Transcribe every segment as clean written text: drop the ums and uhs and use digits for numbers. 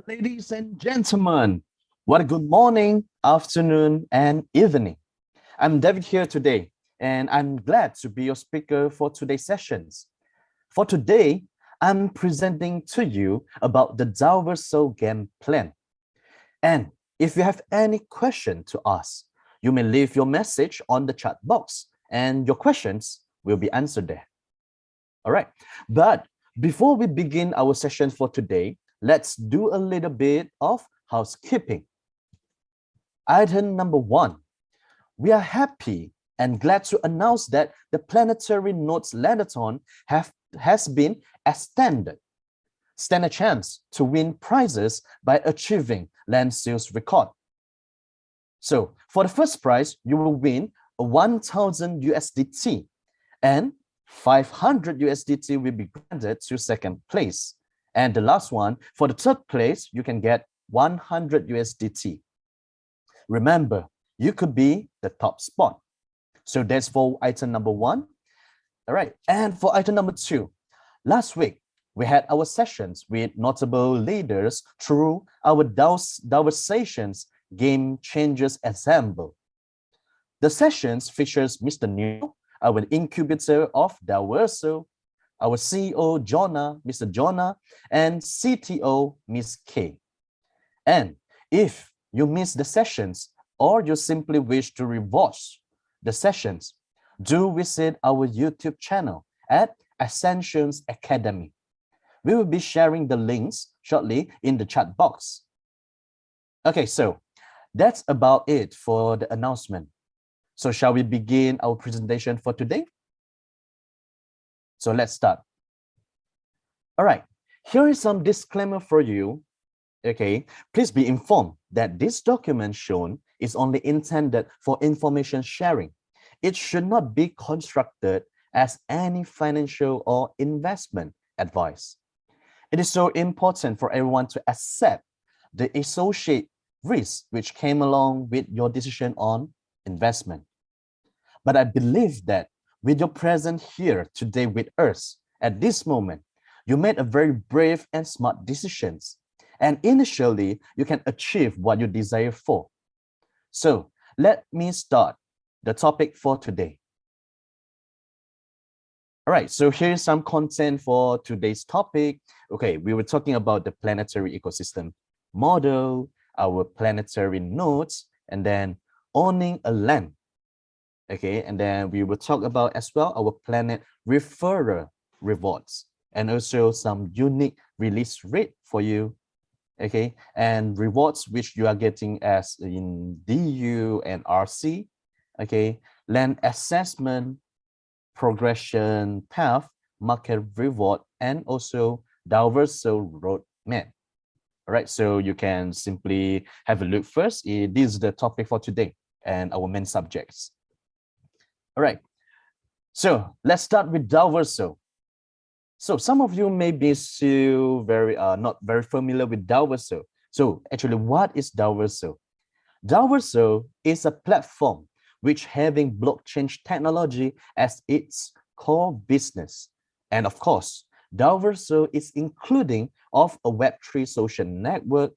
Ladies and gentlemen, what a good morning, afternoon, and evening. I'm David here today, and I'm glad to be your speaker for today's sessions. For today, I'm presenting to you about the Daoversal game plan. And if you have any question to ask, you may leave your message on the chat box, and your questions will be answered there. All right, but before we begin our session for today, let's do a little bit of housekeeping. Item number one, we are happy and glad to announce that the Planetary Notes Landathon has been extended. Stand a chance to win prizes by achieving land sales record. So for the first prize, you will win a 1,000 USDT and 500 USDT will be granted to second place. And the last one, for the third place, you can get 100 USDT. Remember, you could be the top spot. So that's for item number one. All right, and for item number two, last week, we had our sessions with notable leaders through our Daoversations Game Changers Ensemble. The sessions features Mr. New, our incubator of Diverso, our CEO, Mr. Jonah, and CTO, Ms. K. And if you miss the sessions or you simply wish to rewatch the sessions, do visit our YouTube channel at Ascensions Academy. We will be sharing the links shortly in the chat box. Okay, so that's about it for the announcement. So shall we begin our presentation for today? So let's start. All right, here is some disclaimer for you. Okay, please be informed that this document shown is only intended for information sharing. It should not be constructed as any financial or investment advice. It is so important for everyone to accept the associated risks which came along with your decision on investment. But I believe that with your presence here today with us at this moment, you made a very brave and smart decisions. And initially, you can achieve what you desire for. So let me start the topic for today. All right, so here's some content for today's topic. Okay, we were talking about the planetary ecosystem model, our planetary nodes, and then owning a land. Okay, and then we will talk about as well our planet referral rewards and also some unique release rate for you. Okay, and rewards which you are getting as in DU and RC. Okay, land assessment, progression path, market reward, and also Daoversal roadmap. All right, so you can simply have a look first. This is the topic for today and our main subjects. All right, so let's start with Daoversal. So some of you may be still not very familiar with Daoversal. So actually, what is Daoversal? Daoversal is a platform which having blockchain technology as its core business. And of course, Daoversal is including of a Web3 social network,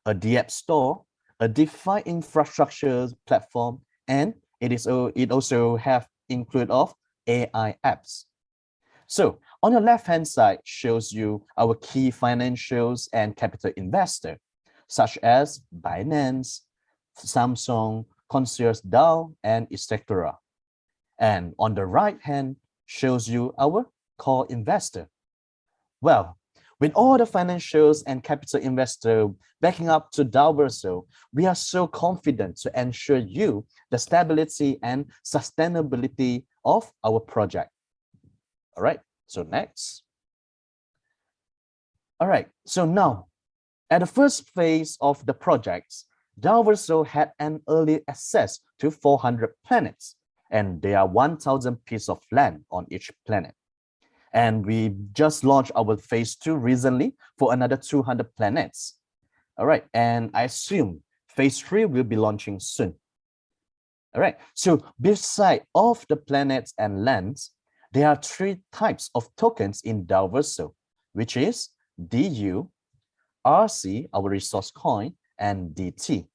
a DApp store, a DeFi infrastructure platform, and it also have include of AI apps. So on your left-hand side shows you our key financials and capital investor, such as Binance, Samsung, Concierge DAO, and etc. And on the right hand shows you our core investor. Well, with all the financials and capital investor backing up to Daoversal, we are so confident to ensure you the stability and sustainability of our project. All right, so next. All right, so now at the first phase of the projects, Daoversal had an early access to 400 planets, and there are 1,000 pieces of land on each planet. And we just launched our phase 2 recently for another 200 planets. All right, and I assume phase 3 will be launching soon. All right, so beside of the planets and lands, there are 3 types of tokens in Diverso, which is DU, RC, our resource coin, and DT.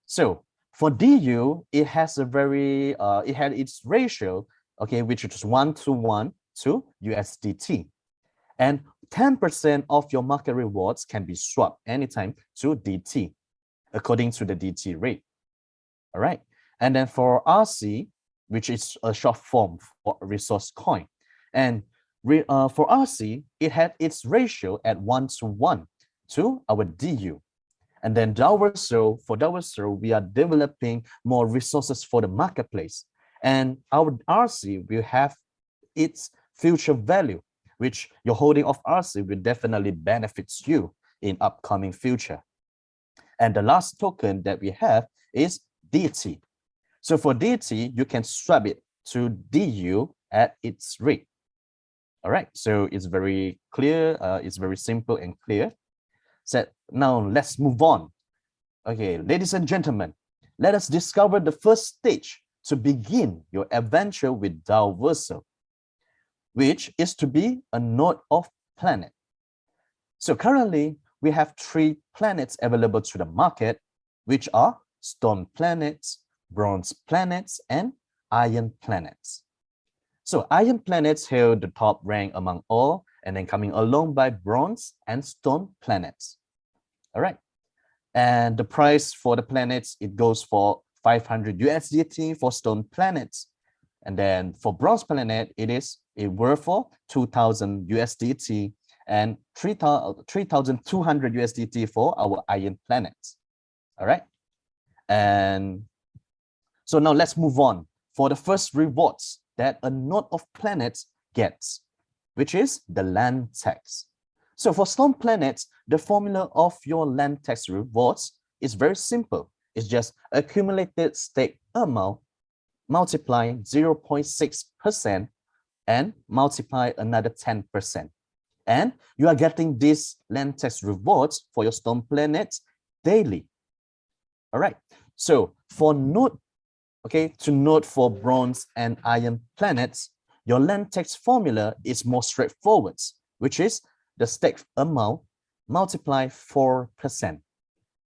So for DU, it has a very, it had its ratio, okay, which is 1:1 to USDT. And 10% of your market rewards can be swapped anytime to DT, according to the DT rate. All right. And then for RC, which is a short form for resource coin. And for RC, it had its ratio at 1:1 to our DU. And then Daoversal, for Daoversal, we are developing more resources for the marketplace. And our RC will have its future value, which your holding of RC will definitely benefits you in upcoming future. And the last token that we have is DT. So for DT, you can swap it to DU at its rate. All right, so it's very clear, it's very simple and clear. So now let's move on. Okay, ladies and gentlemen, let us discover the first stage to begin your adventure with Daoversal, which is to be a node of planet. So currently, we have 3 planets available to the market, which are stone planets, bronze planets, and iron planets. So iron planets held the top rank among all, and then coming along by bronze and stone planets. All right. And the price for the planets, it goes for 500 USDT for stone planets. And then for bronze planet, it worth for 2,000 USDT and 3,200 USDT for our iron planets. All right. And so now let's move on for the first rewards that a node of planets gets, which is the land tax. So for stone planets, the formula of your land tax rewards is very simple. It's just accumulated stake amount multiply 0.6% and multiply another 10%. And you are getting these land tax rewards for your stone planets daily. All right. So for node, okay, to node for bronze and iron planets, your land tax formula is more straightforward, which is the stake amount multiply 4%.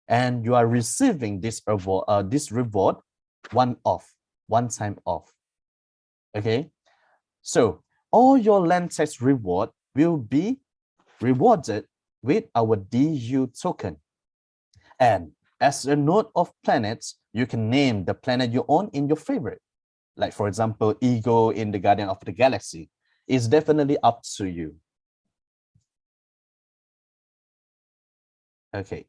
And you are receiving this reward one time off. Okay. So all your land tax reward will be rewarded with our DU token. And as a node of planets, you can name the planet you own in your favorite. Like for example, Ego in the Guardian of the Galaxy. It's definitely up to you. Okay.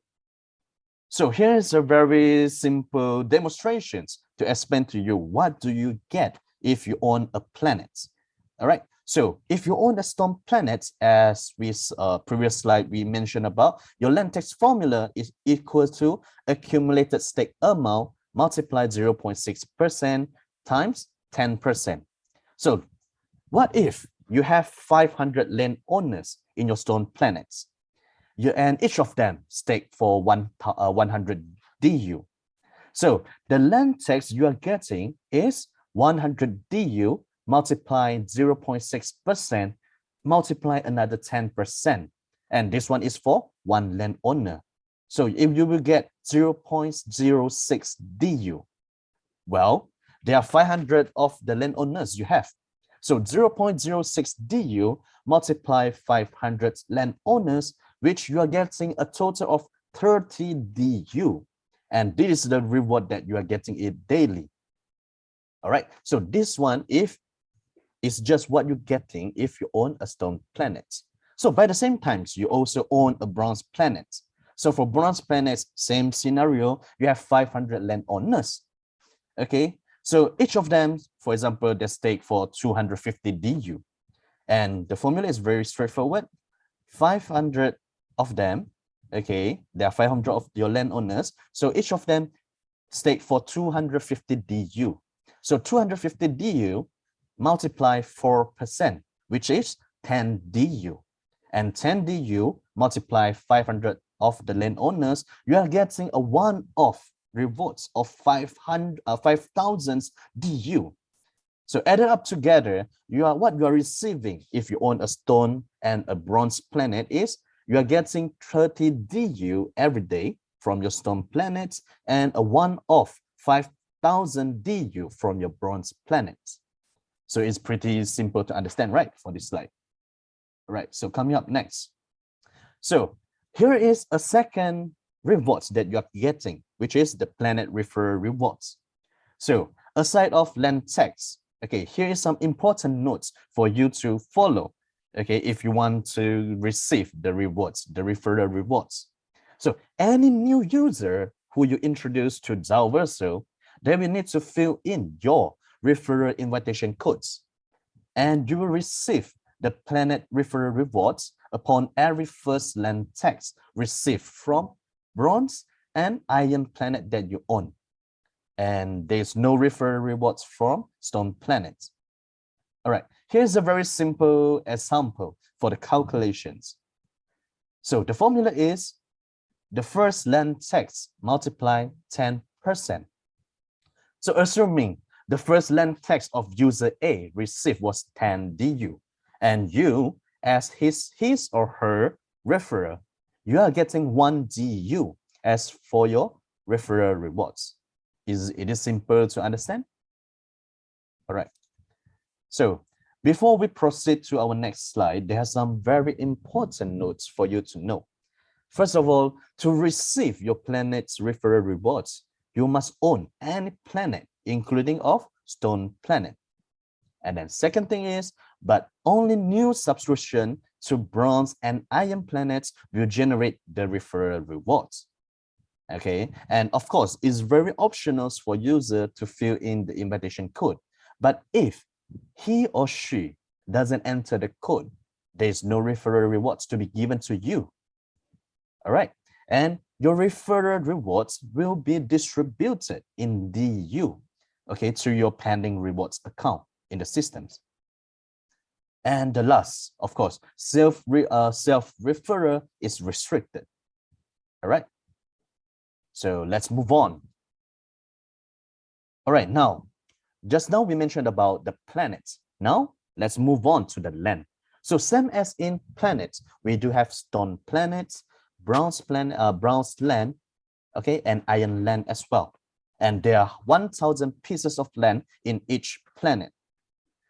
So here's a very simple demonstrations to explain to you what do you get if you own a planet. All right. So if you own a stone planet, as we previous slide we mentioned about, your land tax formula is equal to accumulated stake amount multiplied 0.6% times 10%. So what if you have 500 landowners in your stone planets? And each of them stake for 100 DU. So the land tax you are getting is 100 DU multiply 0.6%, multiply another 10%. And this one is for one landowner. So if you will get 0.06 DU, well, there are 500 of the landowners you have. So 0.06 DU multiply 500 landowners, which you are getting a total of 30 DU. And this is the reward that you are getting it daily. All right. So this one, if it's just what you're getting if you own a stone planet. So by the same time, you also own a bronze planet. So for bronze planets, same scenario, you have 500 landowners. Okay. So each of them, for example, they stake for 250 DU. And the formula is very straightforward. 500 of them, okay, there are 500 of your landowners. So each of them stake for 250 DU. So 250 DU multiply 4%, which is 10 DU. And 10 DU multiply 500 of the landowners, you are getting a one-off rewards of 5,000 DU. So added up together, what you are receiving if you own a stone and a bronze planet is you are getting 30 DU every day from your stone planets and a one-off 5,000 DU from your bronze planets. So it's pretty simple to understand, right, for this slide. All right, so coming up next. So here is a second rewards that you are getting, which is the planet referral rewards. So aside of land tax, okay, here is some important notes for you to follow, okay, if you want to receive the rewards, the referral rewards. So any new user who you introduce to Daoversal, they will need to fill in your referral invitation codes, and you will receive the planet referral rewards upon every first land tax received from bronze and iron planet that you own. And there's no referral rewards from stone planets. All right, here's a very simple example for the calculations. So the formula is the first land tax multiply 10%. So assuming the first land tax of user A received was 10 DU, and you, as his or her referrer, you are getting 1 DU as for your referral rewards. It is simple to understand? All right. So before we proceed to our next slide, there are some very important notes for you to know. First of all, to receive your planet's referral rewards, you must own any planet, including of stone planet. And then second thing is, but only new subscription to bronze and iron planets will generate the referral rewards. Okay, and of course, it's very optional for user to fill in the invitation code. But if he or she doesn't enter the code, there's no referral rewards to be given to you. All right, and your referral rewards will be distributed in DU, okay, to your pending rewards account in the systems. And the last, of course, self-referral is restricted. All right, so let's move on. All right, now, just now we mentioned about the planets. Now, let's move on to the land. So same as in planets, we do have stone planets, bronze land, okay, and iron land as well. And there are 1,000 pieces of land in each planet.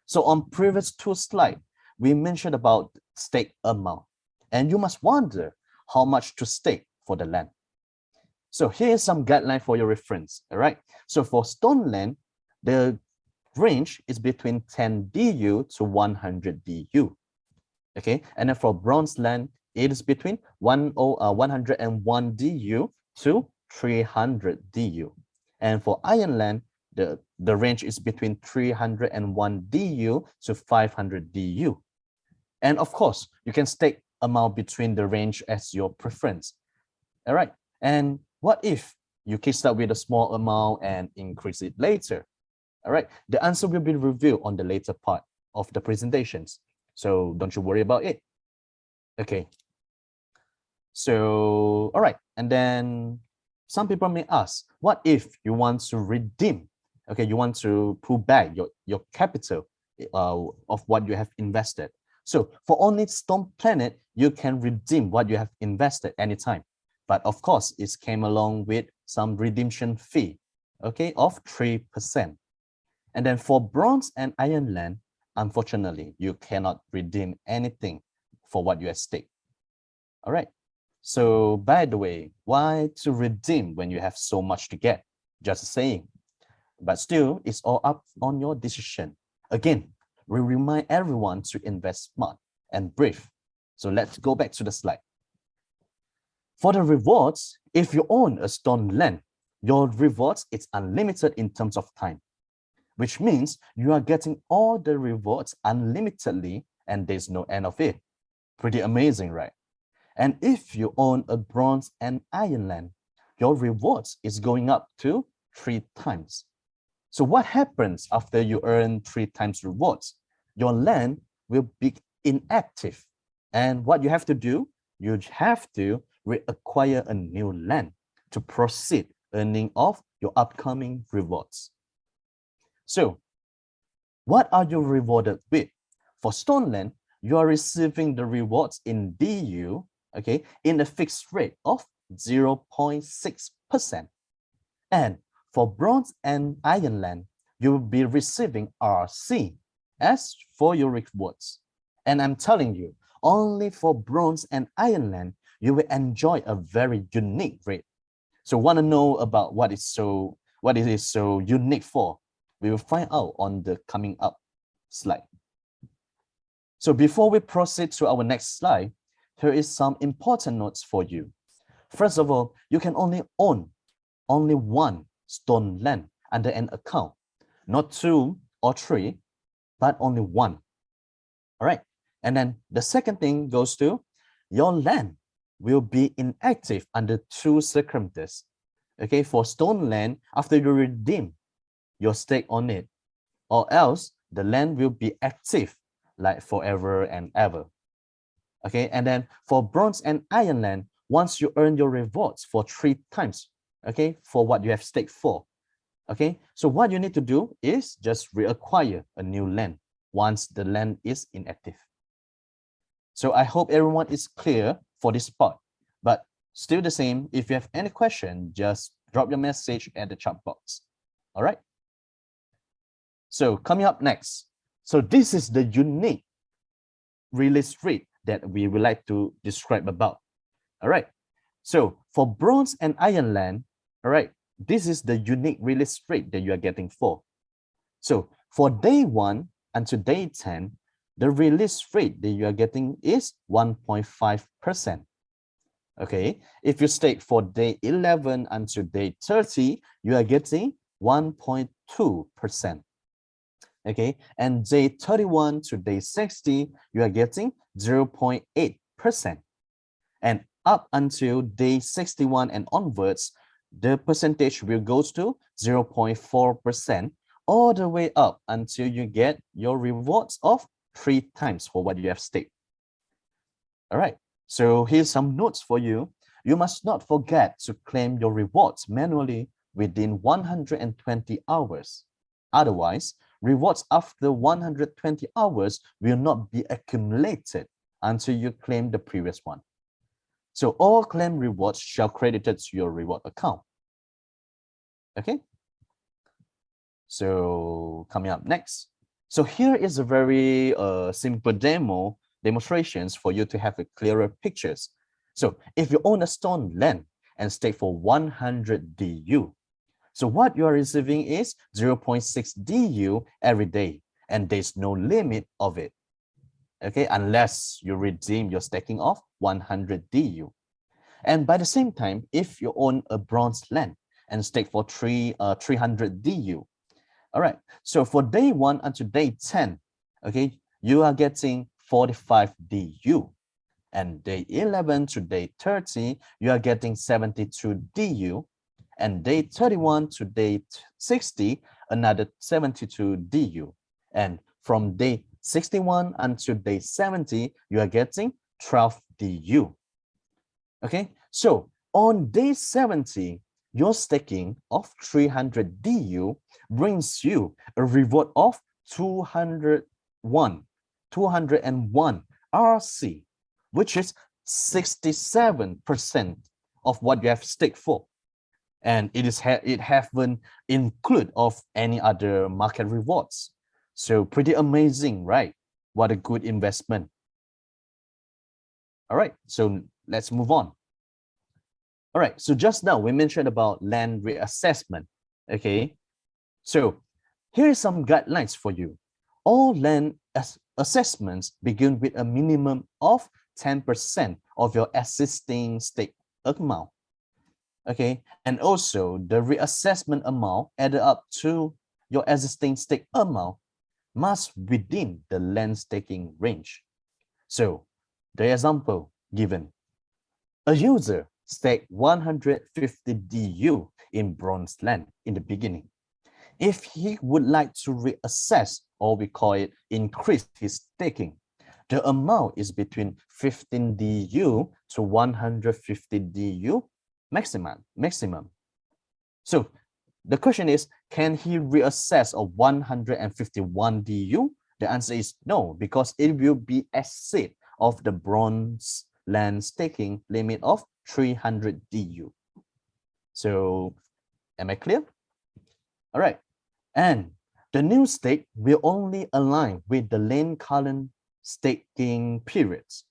So on previous two slides, we mentioned about stake amount, and you must wonder how much to stake for the land. So here's some guideline for your reference, all right? So for stone land, the range is between 10 DU to 100 DU, okay? And then for bronze land, it is between 101 DU to 300 DU. And for iron land, the range is between 301 DU to 500 DU. And of course, you can stake amount between the range as your preference. All right. And what if you kickstart with a small amount and increase it later? All right. The answer will be revealed on the later part of the presentations. So don't you worry about it. Okay. So, all right. And then some people may ask, what if you want to redeem? Okay, you want to pull back your capital of what you have invested. So for only stone planet, you can redeem what you have invested anytime. But of course, it came along with some redemption fee, okay, of 3%. And then for bronze and iron land, unfortunately, you cannot redeem anything for what you have staked. All right. So by the way, why to redeem when you have so much to get? Just saying. But still, it's all up on your decision. Again, we remind everyone to invest smart and brave. So let's go back to the slide. For the rewards, if you own a stone land, your rewards is unlimited in terms of time, which means you are getting all the rewards unlimitedly and there's no end of it. Pretty amazing, right? And if you own a bronze and iron land, your rewards is going up to 3 times. So what happens after you earn 3 times rewards? Your land will be inactive. And what you have to do, you have to reacquire a new land to proceed earning of your upcoming rewards. So what are you rewarded with? For stone land, you are receiving the rewards in DU, okay, in a fixed rate of 0.6%. And for bronze and iron land, you will be receiving RC as for your rewards. And I'm telling you, only for bronze and iron land, you will enjoy a very unique rate. So want to know about what it is so unique for? We will find out on the coming up slide. So before we proceed to our next slide, here is some important notes for you. First of all, you can only own only one stone land under an account, not two or three, but only one. All right. And then the second thing goes to your land will be inactive under two circumstances. Okay, for stone land, after you redeem your stake on it, or else the land will be active like forever and ever. Okay, and then for bronze and iron land, once you earn your rewards for 3 times, okay, for what you have staked for. Okay, so what you need to do is just reacquire a new land once the land is inactive. So I hope everyone is clear for this part, but still the same, if you have any question, just drop your message at the chat box. All right. So coming up next, so this is the unique release rate that we would like to describe about. All right. So for bronze and iron land, all right, this is the unique release rate that you are getting for. So for day 1 until day 10, the release rate that you are getting is 1.5%. Okay, if you stake for day 11 until day 30, you are getting 1.2%. Okay, and day 31 to day 60, you are getting 0.8%. And up until day 61 and onwards, the percentage will go to 0.4% all the way up until you get your rewards of 3 times for what you have staked. All right, so here's some notes for you. You must not forget to claim your rewards manually within 120 hours. Otherwise, rewards after 120 hours will not be accumulated until you claim the previous one. So all claimed rewards shall credited to your reward account. Okay. So coming up next. So here is a very simple demonstrations for you to have a clearer pictures. So if you own a stone land and stake for 100 DU, so what you are receiving is 0.6 DU every day, and there's no limit of it. Okay, unless you redeem your staking of 100 DU. And by the same time, if you own a bronze land and stake for 300 DU, all right, so for day 1 until day 10, okay, you are getting 45 DU. And day 11 to day 30, you are getting 72 DU. And day 31 to day 60, another 72 DU. And from day 61 until day 70, you are getting 12 DU. Okay, so on day 70, your staking of 300 DU brings you a reward of 201 RC, which is 67% of what you have staked for. And it haven't include of any other market rewards. So pretty amazing, right? What a good investment. All right, so let's move on. All right, so just now we mentioned about land reassessment. Okay, so here are some guidelines for you. All land assessments begin with a minimum of 10% of your existing stake amount. Okay, and also the reassessment amount added up to your existing stake amount must within the land staking range. So the example given, a user staked 150 DU in bronze land in the beginning. If he would like to reassess, or we call it increase his staking, the amount is between 15 DU to 150 DU maximum. So the question is, can he reassess a 151 DU? The answer is no, because it will be exceed of the bronze land staking limit of 300 DU. So am I clear? All right. And the new stake will only align with the lane current staking periods.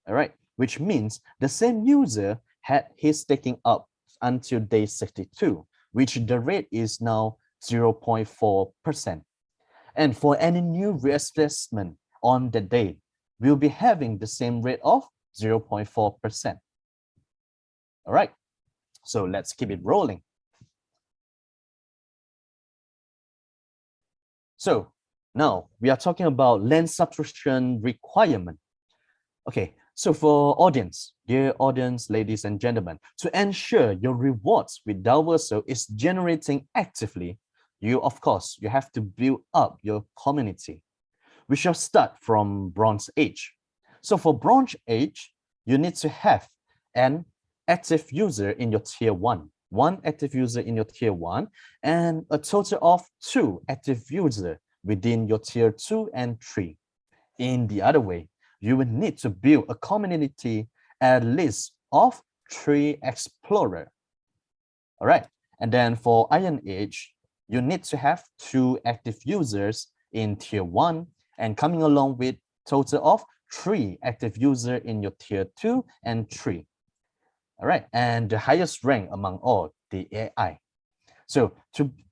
All right, which means the same user had his staking up until day 62, which the rate is now 0.4%. And for any new reassessment on the day, we'll be having the same rate of 0.4%. All right, so let's keep it rolling. So now we are talking about land subscription requirement. Okay, so for audience, dear audience, ladies and gentlemen, to ensure your rewards with Diverso is generating actively, you have to build up your community. We shall start from Bronze Age. So for Bronze Age, you need to have an active user in your tier 1, one active user in your tier 1, and a total of 2 active users within your tier 2 and 3. In the other way, you will need to build a community at least of 3 explorers. All right, and then for Iron Age, you need to have 2 active users in tier 1 and coming along with total of 3 active users in your tier 2 and 3. All right, and the highest rank among all, the AI. So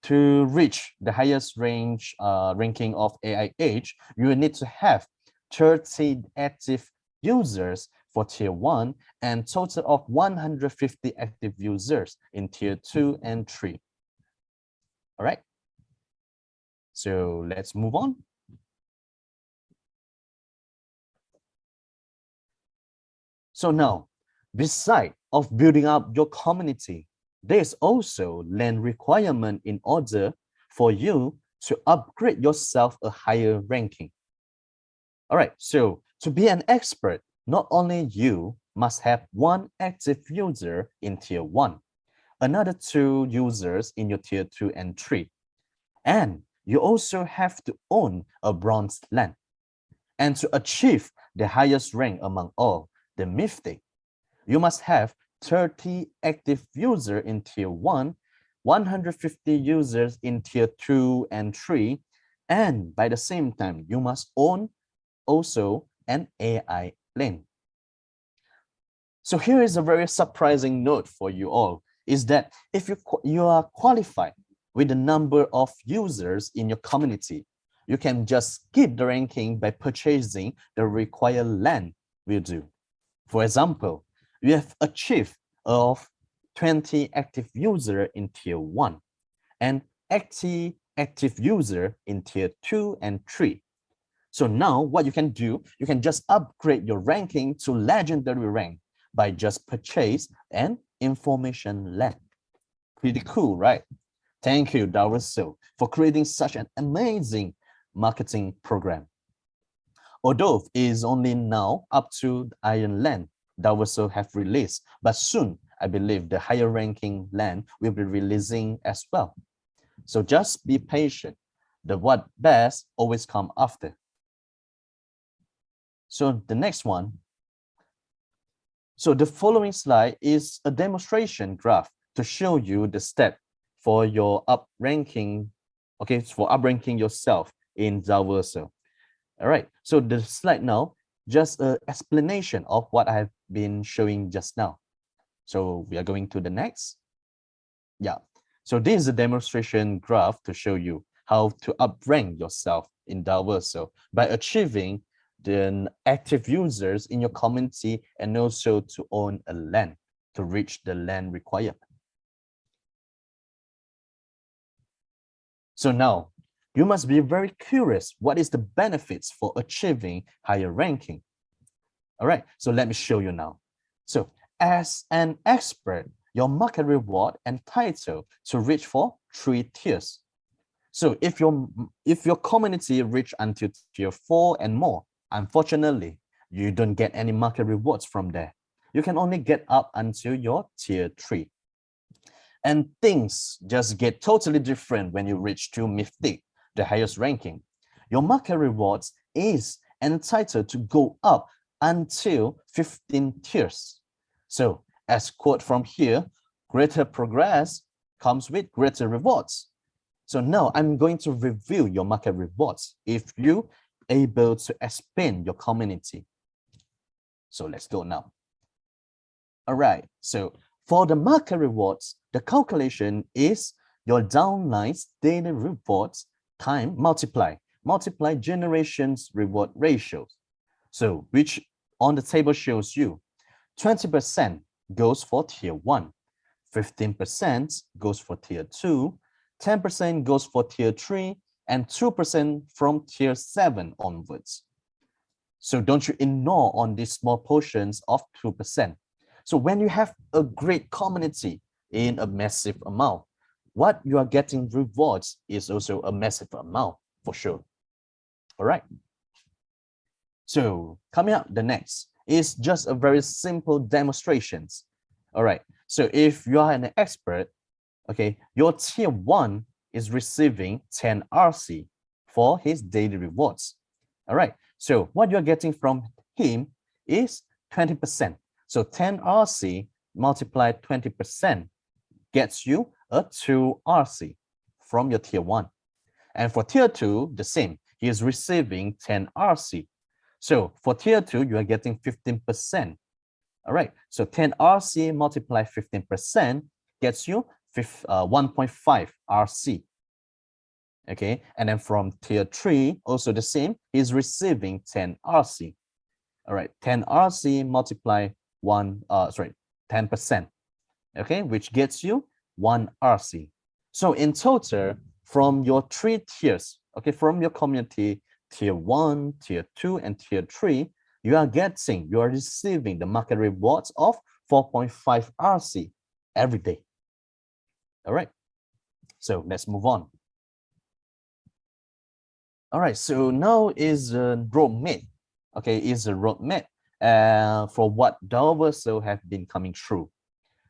to reach the highest ranking of AI Age, you will need to have 30 active users for tier 1 and total of 150 active users in tier 2 and 3. All right, so let's move on. So now, beside of building up your community, there's also land requirement in order for you to upgrade yourself a higher ranking. All right, so to be an expert, not only you must have 1 active user in tier 1, another 2 users in your tier 2 and 3, and you also have to own a bronze land. And to achieve the highest rank among all, the Mythic, you must have 30 active users in tier 1, 150 users in tier 2 and 3, and by the same time, you must own also an AI lane. So here is a very surprising note for you all, is that if you are qualified with the number of users in your community, you can just skip the ranking by purchasing the required land will do. For example, you have achieved of 20 active user in tier 1 and 80 active user in tier 2 and 3. So now what you can do, you can just upgrade your ranking to legendary rank by just purchase an information land. Pretty cool, right? Thank you, Daoversal, for creating such an amazing marketing program. Although it is only now up to Iron Land, Daoversal have released, but soon I believe the higher ranking land will be releasing as well. So just be patient. The what best always come after. So the next one. So the following slide is a demonstration graph to show you the step for your up ranking, okay, for up ranking yourself in Daoversal. All right, so the slide now, just an explanation of what I've been showing just now. So we are going to the next. Yeah, so this is a demonstration graph to show you how to up rank yourself in Daoversal by achieving the active users in your community and also to own a land to reach the land requirement. So now you must be very curious what is the benefits for achieving higher ranking. All right, so let me show you now. So as an expert, your market reward entitled to reach for 3 tiers. So if your community reach until tier 4 and more, unfortunately, you don't get any market rewards from there. You can only get up until your tier 3. And things just get totally different when you reach to Mythic, the highest ranking. Your market rewards is entitled to go up until 15 tiers. So as quote from here, greater progress comes with greater rewards. So now I'm going to review your market rewards if you able to expand your community. So let's go now. All right, so for the market rewards, the calculation is your downline's daily rewards time multiply generations reward ratios. So which on the table shows you 20% goes for tier 1, 15% goes for tier 2, 10% goes for tier 3, and 2% from tier 7 onwards. So don't you ignore on these small portions of 2%. So when you have a great community in a massive amount, what you are getting rewards is also a massive amount for sure. All right. So coming up, the next is just a very simple demonstrations. All right. So if you are an expert, okay, your tier 1 is receiving 10 RC for his daily rewards. All right. So what you're getting from him is 20%. So 10 RC multiplied 20% gets you a 2 RC from your tier 1. And for tier 2, the same. He is receiving 10 RC. So for tier 2, you are getting 15%. All right. So 10 RC multiplied 15% gets you 1.5 RC. Okay. And then from tier 3, also the same. He's receiving 10 RC. All right. 10 RC multiply 10%. Okay, which gets you 1 RC. So in total, from your 3 tiers, okay, from your community, tier 1, tier 2, and tier 3, you are receiving the market rewards of 4.5 RC every day. All right, so let's move on. All right, so now is a roadmap. Okay, is a roadmap for what Daoversal have been coming through.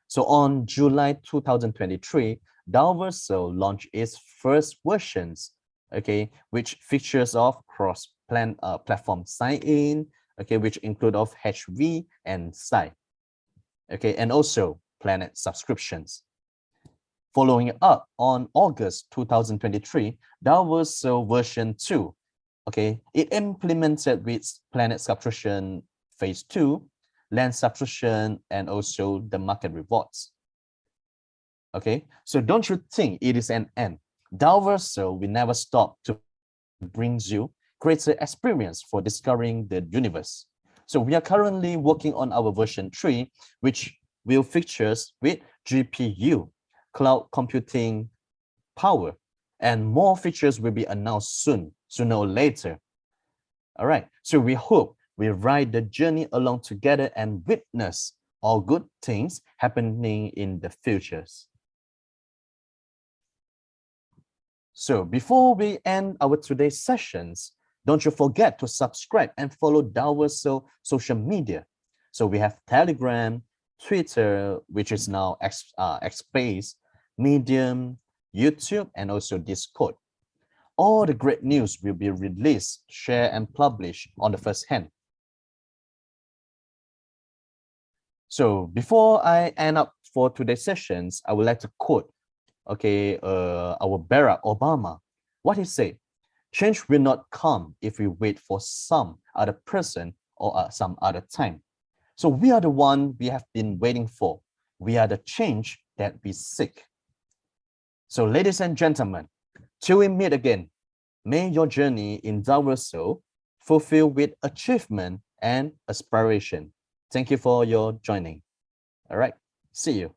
So on July 2023, Daoversal launched its first versions, okay, which features of platform sign-in, okay, which include of HV and SI, okay, and also Planet subscriptions. Following up on August 2023, Daoversal version 2, okay, it implemented with Planet subscription phase 2, land subscription, and also the market rewards. Okay, so don't you think it is an end? Daoversal will never stop to bring you greater experience for discovering the universe. So we are currently working on our version 3, which will features with GPU, cloud computing power, and more features will be announced sooner or later. All right, so we hope we ride the journey along together and witness all good things happening in the futures. So before we end our today's sessions, don't you forget to subscribe and follow Daoversal social media. So we have Telegram, Twitter, which is now X-Space, Medium, YouTube, and also Discord. All the great news will be released, shared, and published on the first hand. So before I end up for today's sessions, I would like to quote, okay, our Barack Obama. What he said: change will not come if we wait for some other person or some other time. So we are the one we have been waiting for. We are the change that we seek. So ladies and gentlemen, till we meet again, may your journey in Diverso fulfill with achievement and aspiration. Thank you for your joining. All right, see you.